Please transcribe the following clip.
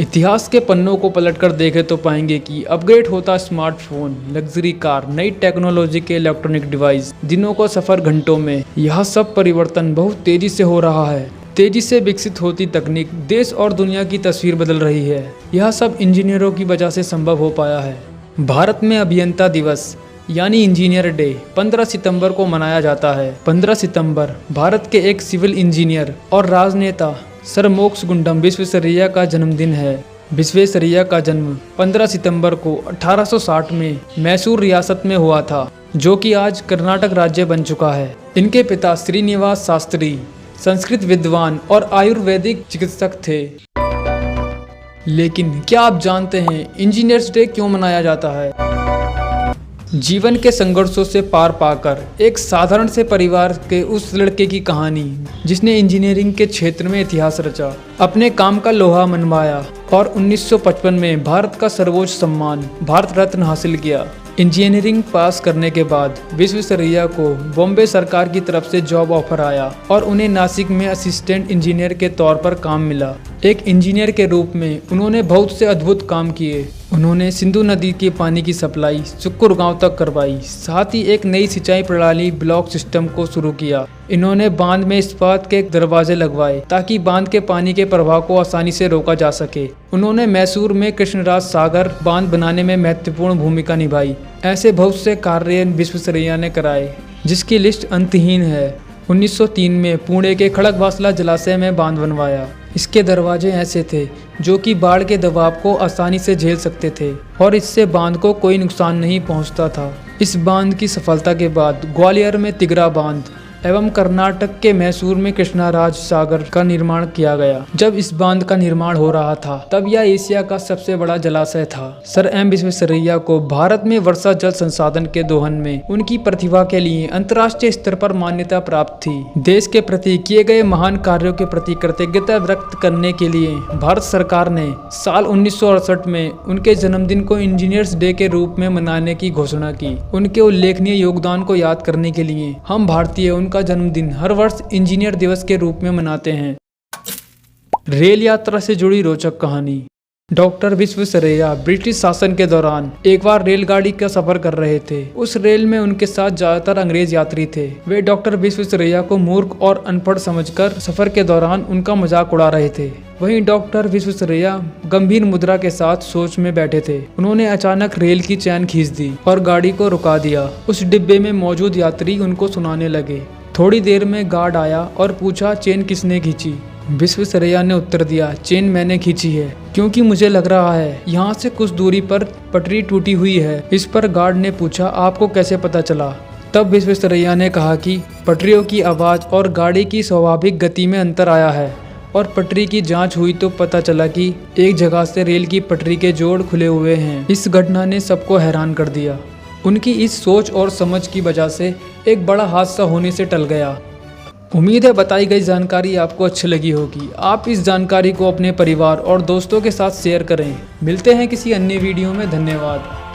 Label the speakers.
Speaker 1: इतिहास के पन्नों को पलटकर देखें तो पाएंगे कि अपग्रेड होता स्मार्टफोन, लग्जरी कार, नई टेक्नोलॉजी के इलेक्ट्रॉनिक डिवाइस, दिनों को सफ़र घंटों में। यह सब परिवर्तन बहुत तेज़ी से हो रहा है। तेज़ी से विकसित होती तकनीक देश और दुनिया की तस्वीर बदल रही है। यह सब इंजीनियरों की वजह से संभव हो पाया है। भारत में अभियंता दिवस यानी इंजीनियर डे 15 सितंबर को मनाया जाता है। 15 सितंबर भारत के एक सिविल इंजीनियर और राजनेता सर मोक्षगुंडम विश्वेश्वरैया का जन्मदिन है। विश्वेश्वरैया का जन्म 15 सितंबर को 1860 में मैसूर रियासत में हुआ था, जो कि आज कर्नाटक राज्य बन चुका है। इनके पिता श्रीनिवास शास्त्री संस्कृत विद्वान और आयुर्वेदिक चिकित्सक थे। लेकिन क्या आप जानते हैं इंजीनियर्स डे क्यों मनाया जाता है? जीवन के संघर्षों से पार पाकर एक साधारण से परिवार के उस लड़के की कहानी जिसने इंजीनियरिंग के क्षेत्र में इतिहास रचा, अपने काम का लोहा मनवाया और 1955 में भारत का सर्वोच्च सम्मान भारत रत्न हासिल किया। इंजीनियरिंग पास करने के बाद विश्वेश्वरैया को बॉम्बे सरकार की तरफ से जॉब ऑफर आया और उन्हें नासिक में असिस्टेंट इंजीनियर के तौर पर काम मिला। एक इंजीनियर के रूप में उन्होंने बहुत से अद्भुत काम किए। उन्होंने सिंधु नदी के पानी की सप्लाई सुक्कुर गांव तक करवाई। साथ ही एक नई सिंचाई प्रणाली ब्लॉक सिस्टम को शुरू किया। इन्होंने बांध में इस्पात के दरवाजे लगवाए ताकि बांध के पानी के प्रवाह को आसानी से रोका जा सके। उन्होंने मैसूर में कृष्णराज सागर बांध बनाने में महत्वपूर्ण भूमिका निभाई। ऐसे बहुत से कार्य विश्वेश्वरैया ने कराए, जिसकी लिस्ट अंतहीन है। 1903 में पुणे के खड़गवासला जलाशय में बांध बनवाया। इसके दरवाजे ऐसे थे जो कि बाढ़ के दबाव को आसानी से झेल सकते थे और इससे बांध को कोई नुकसान नहीं पहुंचता था। इस बांध की सफलता के बाद ग्वालियर में तिगरा बांध एवं कर्नाटक के मैसूर में कृष्णराज सागर का निर्माण किया गया। जब इस बांध का निर्माण हो रहा था तब यह एशिया का सबसे बड़ा जलाशय था। सर एम विश्वेश्वरैया को भारत में वर्षा जल संसाधन के दोहन में उनकी प्रतिभा के लिए अंतर्राष्ट्रीय स्तर पर मान्यता प्राप्त थी। देश के प्रति किए गए महान कार्यों के प्रति कृतज्ञता व्यक्त करने के लिए भारत सरकार ने साल 1968 में उनके जन्मदिन को इंजीनियर्स डे के रूप में मनाने की घोषणा की। उनके उल्लेखनीय योगदान को याद करने के लिए हम भारतीय का जन्मदिन हर वर्ष इंजीनियर दिवस के रूप में मनाते हैं। रेल यात्रा से जुड़ी रोचक कहानी। डॉक्टर विश्वेश्वरैया ब्रिटिश शासन के दौरान एक बार रेलगाड़ी का सफर कर रहे थे। उस रेल में उनके साथ ज्यादातर अंग्रेज यात्री थे। वे डॉक्टर विश्वेश्वरैया को मूर्ख और अनपढ़ समझकर सफर के दौरान उनका मजाक उड़ा रहे थे। वहीं डॉक्टर विश्वेश्वरैया गंभीर मुद्रा के साथ सोच में बैठे थे। उन्होंने अचानक रेल की चैन खींच दी और गाड़ी को रुका दिया। उस डिब्बे में मौजूद यात्री उनको सुनाने लगे। थोड़ी देर में गार्ड आया और पूछा, चेन किसने खींची? विश्वेश्वरैया ने उत्तर दिया, चेन मैंने खींची है, क्योंकि मुझे लग रहा है यहाँ से कुछ दूरी पर पटरी टूटी हुई है। इस पर गार्ड ने पूछा, आपको कैसे पता चला? तब विश्वेश्वरैया ने कहा कि पटरियों की आवाज़ और गाड़ी की स्वाभाविक गति में अंतर आया है और पटरी की जांच हुई तो पता चला कि एक जगह से रेल की पटरी के जोड़ खुले हुए हैं। इस घटना ने सबको हैरान कर दिया। उनकी इस सोच और समझ की वजह से एक बड़ा हादसा होने से टल गया। उम्मीद है बताई गई जानकारी आपको अच्छी लगी होगी। आप इस जानकारी को अपने परिवार और दोस्तों के साथ शेयर करें। मिलते हैं किसी अन्य वीडियो में। धन्यवाद।